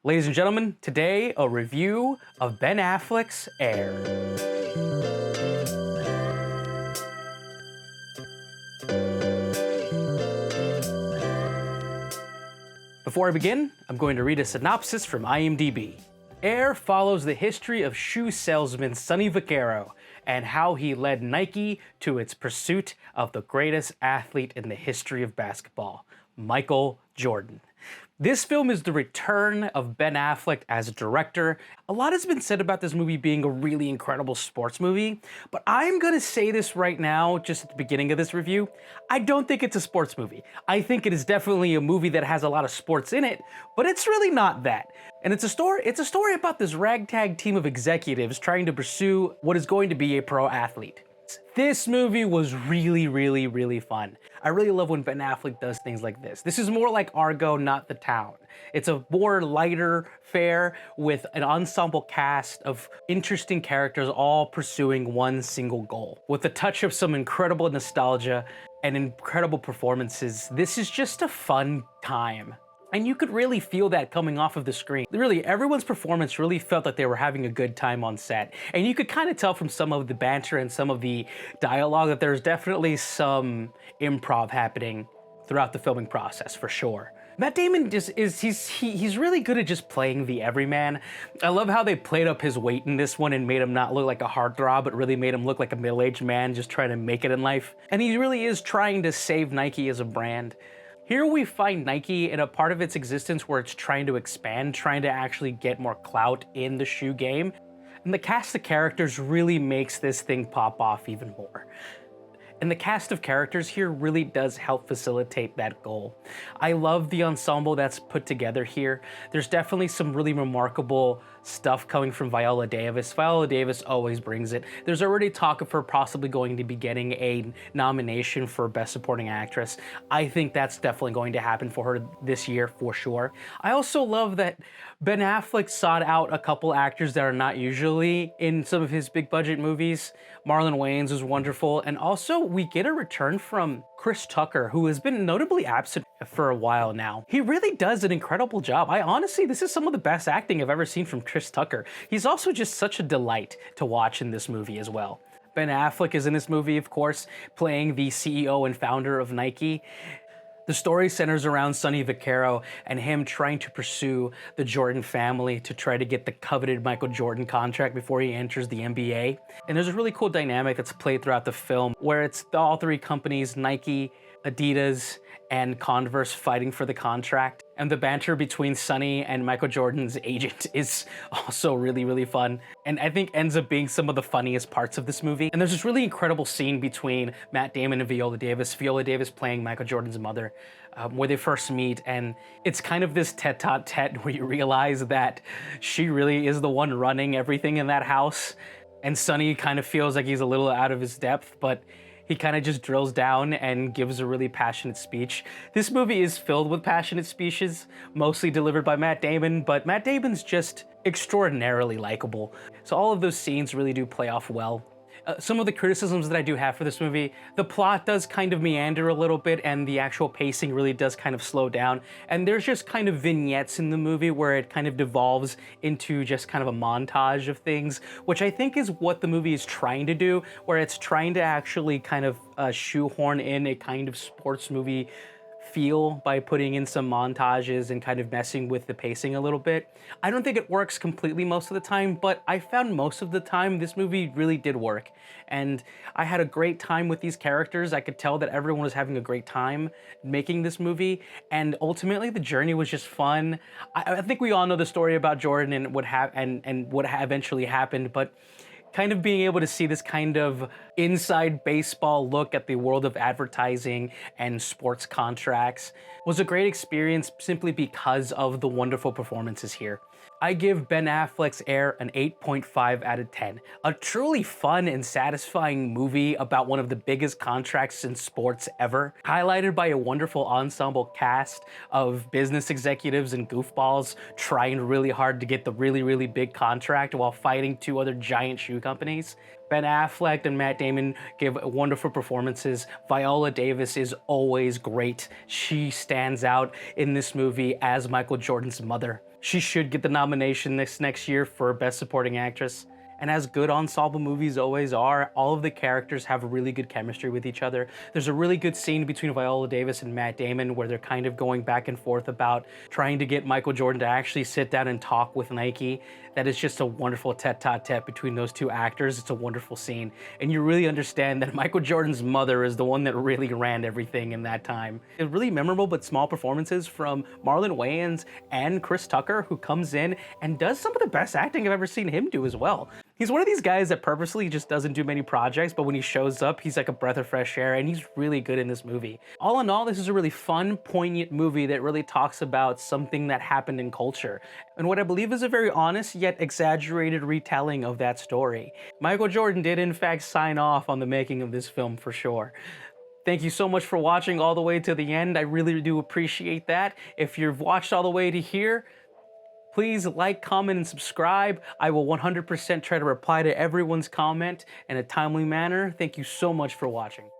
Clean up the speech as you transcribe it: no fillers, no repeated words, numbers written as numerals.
Ladies and gentlemen, today a review of Ben Affleck's Air. Before I begin, I'm going to read a synopsis from IMDb. Air follows the history of shoe salesman Sonny Vaccaro and how he led Nike to its pursuit of the greatest athlete in the history of basketball, Michael Jordan. This film is the return of Ben Affleck as a director. A lot has been said about this movie being a really incredible sports movie, but I'm gonna say this right now, just at the beginning of this review, I don't think it's a sports movie. I think it is definitely a movie that has a lot of sports in it, but it's really not that. And it's a story about this ragtag team of executives trying to pursue what is going to be a pro athlete. This movie was really fun. I really love when Ben Affleck does things like this. This is more like Argo, Not the Town. It's a more lighter fare with an ensemble cast of interesting characters all pursuing one single goal. With a touch of some incredible nostalgia and incredible performances, this is just a fun time. And you could really feel that coming off of the screen. Really, everyone's performance really felt like they were having a good time on set. And you could kind of tell from some of the banter and some of the dialogue that there's definitely some improv happening throughout the filming process, for sure. Matt Damon he's really good at just playing the everyman. I love how they played up his weight in this one and made him not look like a heartthrob, but really made him look like a middle-aged man just trying to make it in life. And he really is trying to save Nike as a brand. Here we find Nike in a part of its existence where it's trying to expand, trying to actually get more clout in the shoe game. And the cast of characters really makes this thing pop off even more. And the cast of characters here really does help facilitate that goal. I love the ensemble that's put together here. There's definitely some really remarkable stuff coming from Viola Davis. Viola Davis always brings it. There's already talk of her possibly going to be getting a nomination for Best Supporting Actress. I think that's definitely going to happen for her this year for sure. I also love that Ben Affleck sought out a couple actors that are not usually in some of his big budget movies. Marlon Wayans was wonderful, and also we get a return from Chris Tucker, who has been notably absent for a while now. He really does an incredible job. This is some of the best acting I've ever seen from Chris Tucker. He's also just such a delight to watch in this movie as well. Ben Affleck is in this movie, of course, playing the CEO and founder of Nike. The story centers around Sonny Vaccaro and him trying to pursue the Jordan family to try to get the coveted Michael Jordan contract before he enters the NBA. And there's a really cool dynamic that's played throughout the film where it's all three companies, Nike, Adidas, and Converse, fighting for the contract. And the banter between Sonny and Michael Jordan's agent is also really fun, and I think ends up being some of the funniest parts of this movie. And there's this really incredible scene between Matt Damon and Viola Davis playing Michael Jordan's mother, where they first meet, and it's kind of this tete-a-tete where you realize that she really is the one running everything in that house, and Sonny kind of feels like he's a little out of his depth, but he kind of just drills down and gives a really passionate speech. This movie is filled with passionate speeches, mostly delivered by Matt Damon, but Matt Damon's just extraordinarily likable. So all of those scenes really do play off well. Some of the criticisms that I do have for this movie, the plot does kind of meander a little bit, and the actual pacing really does kind of slow down. And there's just kind of vignettes in the movie where it kind of devolves into just kind of a montage of things, which I think is what the movie is trying to do, where it's trying to actually kind of shoehorn in a kind of sports movie feel by putting in some montages and kind of messing with the pacing a little bit. I don't think it works completely most of the time, but I found most of the time this movie really did work. And I had a great time with these characters. I could tell that everyone was having a great time making this movie, and ultimately the journey was just fun. I think we all know the story about Jordan and what eventually happened, but kind of being able to see this kind of inside baseball look at the world of advertising and sports contracts was a great experience simply because of the wonderful performances here. I give Ben Affleck's Air an 8.5 out of 10. A truly fun and satisfying movie about one of the biggest contracts in sports ever, highlighted by a wonderful ensemble cast of business executives and goofballs trying really hard to get the really big contract while fighting two other giant shoe companies. Ben Affleck and Matt Damon give wonderful performances. Viola Davis is always great. She stands out in this movie as Michael Jordan's mother. She should get the nomination next year for Best Supporting Actress. And as good ensemble movies always are, all of the characters have really good chemistry with each other. There's a really good scene between Viola Davis and Matt Damon where they're kind of going back and forth about trying to get Michael Jordan to actually sit down and talk with Nike. That is just a wonderful tete-a-tete between those two actors. It's a wonderful scene. And you really understand that Michael Jordan's mother is the one that really ran everything in that time. It's really memorable but small performances from Marlon Wayans and Chris Tucker, who comes in and does some of the best acting I've ever seen him do as well. He's one of these guys that purposely just doesn't do many projects, but when he shows up, he's like a breath of fresh air, and he's really good in this movie. All in all, this is a really fun, poignant movie that really talks about something that happened in culture, and what I believe is a very honest yet exaggerated retelling of that story. Michael Jordan did in fact sign off on the making of this film for sure. Thank you so much for watching all the way to the end. I really do appreciate that. If you've watched all the way to here, please like, comment, and subscribe. I will 100% try to reply to everyone's comment in a timely manner. Thank you so much for watching.